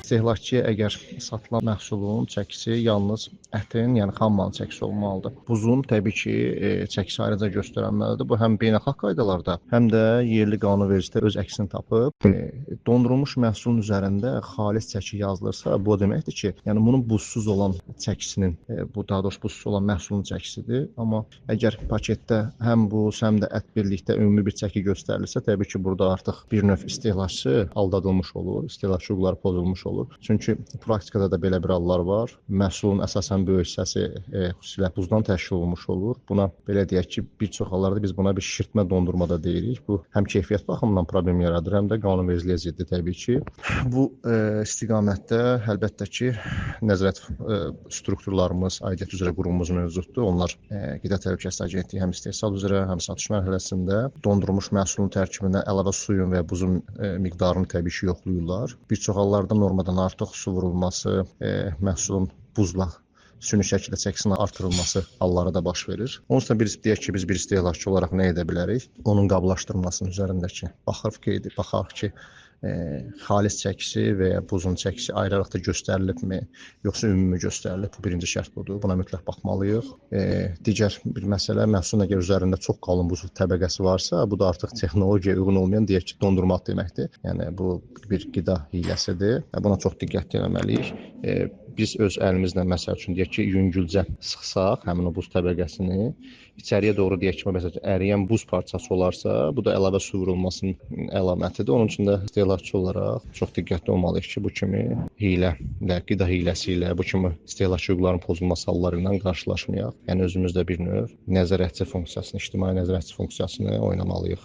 İstehlakçıya əgər satılan məhsulun çəkisi yalnız ətin, yəni xam malın çəkisi olmalıdır. Buzun təbii ki, çəkisi ayrıca göstərilməlidir. Bu həm beynəlxalq qaydalarda, həm də yerli qanunvericilikdə öz əksini tapıb. Dondurulmuş məhsulun üzərində xalis çəki yazılırsa, bu o deməkdir ki, yəni bunun buzsuz olan çəkisinin, daha doğrusu buzsuz olan məhsulun çəkisidir. Amma əgər paketdə həm buz, həm də ət birlikdə ümumi bir çəki göstərilirsə, təbii ki, burada artıq bir növ istehlakçı aldadılmış olur, istehlakçı hüquqları pozulmuş olur. Çünki praktikada da belə bir hallar var. Məhsulun əsasən böyük hissəsi xüsusilə buzdan təşkil olunmuş olur. Buna belə deyək ki, bir çox hallarda biz buna bir şişirtmə dondurma da deyirik. Bu həm keyfiyyət baxımından problem yaradır, həm də qanunvericiliyə ziddir təbii ki. Bu istiqamətdə əlbəttə ki, nəzarət strukturlarımız, aidiyyət üzrə qurumumuz mövcuddur. Onlar Qida Təhlükəsizliyi Agentliyi həm istehsal üzrə, həm satış mərhələsində dondurulmuş məhsulun tərkibinə əlavə suyun və buzun miqdarını təbii ki, yoxlayırlar. Bir çox hallarda normadan artıq su vurulması, məhsulun buzla süni şəkildə çəkisinin artırılması halları da baş verir. Onsuz da deyək ki, biz bir istehlakçı olaraq nə edə bilərik? Onun qablaşdırılmasının üzərindəki baxaq ki, xalis çəkisi və ya buzun çəkisi ayrı-ayrı da göstərilibmi, yoxsa ümumi göstərilib? Bu birinci şərt budur. Buna mütləq baxmalıyıq. Digər bir məsələ, məhsulun əgər üzərində çox qalın buz təbəqəsi varsa, bu da artıq texnologiyaya uyğun olmayan, deyək ki, dondurmaq deməkdir. Yəni bu bir qida hiyləsidir. Buna çox diqqət etməliyik. Biz öz əlimizlə, məsəl üçün, deyək ki, yüngülcə sıxsaq həmin o buz təbəqəsini, içəriyə doğru deyək ki, məsələn, əriyən buz parçası olarsa, bu da əlavə su vurulmasının əlamətidir. Onun üçün də istehlakçı olaraq çox diqqətli olmalıyıq ki, bu kimi hiylə, qida hiyləsi ilə, bu kimi istehlakçı hüquqlarının pozulması halları ilə qarşılaşmayaq. Yəni özümüzdə bir növ nəzarətçi funksiyasını, ictimai nəzarətçi funksiyasını oynamalıyıq.